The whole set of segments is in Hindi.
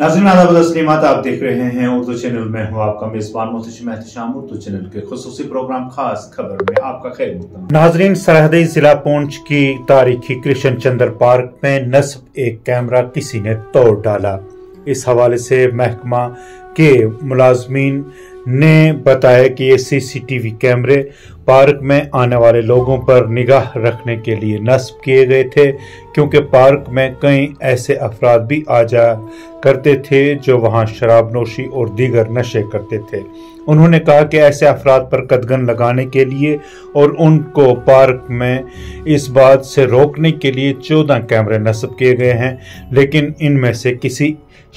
नाज़रीन आदाब तस्लीमात, आप देख रहे हैं उर्दू चैनल में हूँ आपका मेजबान मोहतशिम एहतशाम। उर्दू चैनल के खुसूसी प्रोग्राम खास खबर में आपका खैर मकदम। नाज़रीन, सरहदी जिला पुंछ की तारीखी कृष्ण चंद्र पार्क में नस्ब एक कैमरा किसी ने तोड़ डाला। इस हवाले से महकमा के मुलाजमीन ने बताया कि ये सीसीटीवी कैमरे पार्क में आने वाले लोगों पर निगाह रखने के लिए नस्ब किए गए थे, क्योंकि पार्क में कई ऐसे अफराद भी आ जा करते थे जो वहां शराब नोशी और दीगर नशे करते थे। उन्होंने कहा कि ऐसे अफराद पर कदगन लगाने के लिए और उनको पार्क में इस बात से रोकने के लिए 14 कैमरे नस्ब किए गए हैं, लेकिन इनमें से किसी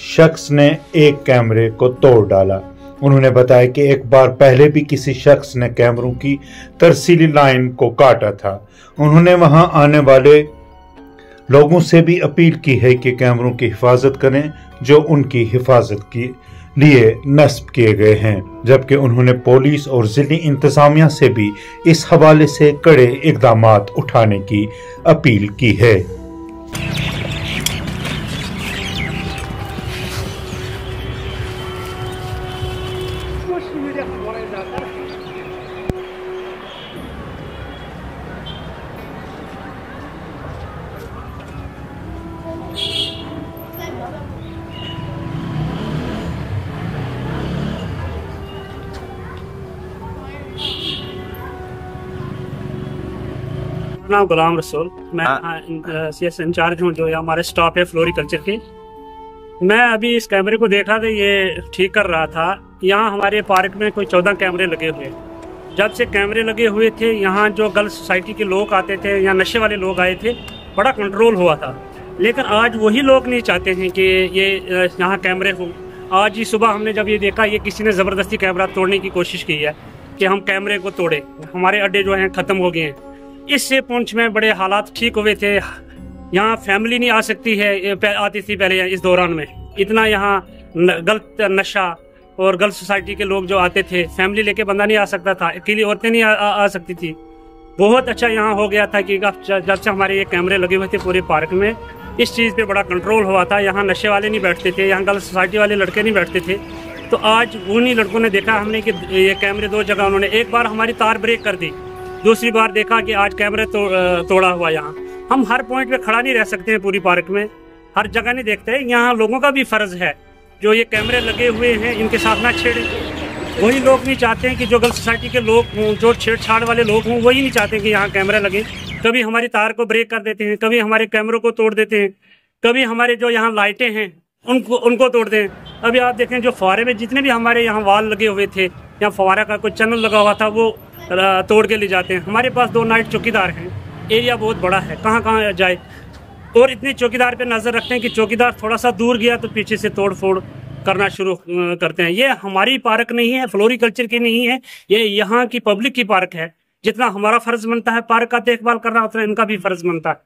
शख्स ने एक कैमरे को तोड़ डाला। उन्होंने बताया कि एक बार पहले भी किसी शख्स ने कैमरों की तरसीली लाइन को काटा था। उन्होंने वहां आने वाले लोगों से भी अपील की है कि कैमरों की हिफाजत करें जो उनकी हिफाजत के लिए नस्ब किए गए हैं, जबकि उन्होंने पुलिस और जिले इंतजामिया से भी इस हवाले से कड़े इक़दामात उठाने की अपील की है। नाम गुलाम रसूल, मैं CS इंचार्ज हूँ। जो हमारे स्टाफ है फ्लोरिकल्चर के। मैं अभी इस कैमरे को देख रहा था, ये ठीक कर रहा था। यहाँ हमारे पार्क में कोई 14 कैमरे लगे हुए। जब से कैमरे लगे हुए थे, यहाँ जो गर्ल्स सोसाइटी के लोग आते थे या नशे वाले लोग आए थे, बड़ा कंट्रोल हुआ था। लेकिन आज वही लोग नहीं चाहते हैं कि ये यहाँ कैमरे हों। आज ही सुबह हमने जब ये देखा, ये किसी ने ज़बरदस्ती कैमरा तोड़ने की कोशिश की है कि हम कैमरे को तोड़े। हमारे अड्डे जो हैं ख़त्म हो गए हैं। इससे पुंछ में बड़े हालात ठीक हुए थे। यहाँ फैमिली नहीं आ सकती है, आती थी पहले। इस दौरान में इतना यहाँ गलत नशा और गलत सोसाइटी के लोग जो आते थे, फैमिली लेके बंदा नहीं आ सकता था, अकेली औरतें नहीं आ सकती थी। बहुत अच्छा यहाँ हो गया था कि जब से हमारे ये कैमरे लगे हुए थे पूरे पार्क में, इस चीज़ पे बड़ा कंट्रोल हुआ था। यहाँ नशे वाले नहीं बैठते थे, यहाँ गलत सोसाइटी वाले लड़के नहीं बैठते थे। तो आज उन्हीं लड़कों ने देखा हमने कि ये कैमरे 2 जगह उन्होंने, एक बार हमारी तार ब्रेक कर दी, दूसरी बार देखा कि आज कैमरे तोड़ा हुआ। यहाँ हम हर पॉइंट पे खड़ा नहीं रह सकते हैं, पूरी पार्क में हर जगह नहीं देखते हैं। यहाँ लोगों का भी फर्ज है, जो ये कैमरे लगे हुए हैं इनके साथ ना छेड़े। वही लोग नहीं चाहते हैं कि जो गलत सोसाइटी के लोग हों, जो छेड़छाड़ वाले लोग हों, वही नहीं चाहते हैं कि यहाँ कैमरे लगे। कभी हमारी तार को ब्रेक कर देते हैं, कभी हमारे कैमरों को तोड़ देते हैं, कभी हमारे जो यहाँ लाइटें हैं उनको तोड़ते हैं। अभी आप देखें, जो फव्वारे में जितने भी हमारे यहाँ वाल लगे हुए थे, यहाँ फव्वारा का कोई चैनल लगा हुआ था, वो तोड़ के ले जाते हैं। हमारे पास 2 नाइट चौकीदार हैं, एरिया बहुत बड़ा है, कहाँ कहाँ जाए। और इतने चौकीदार पे नज़र रखते हैं कि चौकीदार थोड़ा सा दूर गया तो पीछे से तोड़ फोड़ करना शुरू करते हैं। ये हमारी पार्क नहीं है, फ्लोरिकल्चर की नहीं है, ये यहाँ की पब्लिक की पार्क है। जितना हमारा फर्ज बनता है पार्क का देखभाल करना, उतना इनका भी फर्ज बनता है।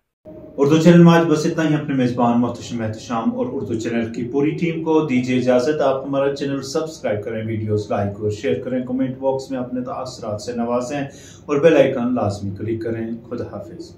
उर्दू चैनल में आज बस इतना ही। अपने मेजबान मोहतशिम एहतशाम और उर्दू चैनल की पूरी टीम को दीजिए इजाजत। आप हमारा चैनल सब्सक्राइब करें, वीडियोस लाइक और शेयर करें, कमेंट बॉक्स में अपने तासरात से नवाजें और बेल आइकन लाजमी क्लिक करें। खुदा हाफिज।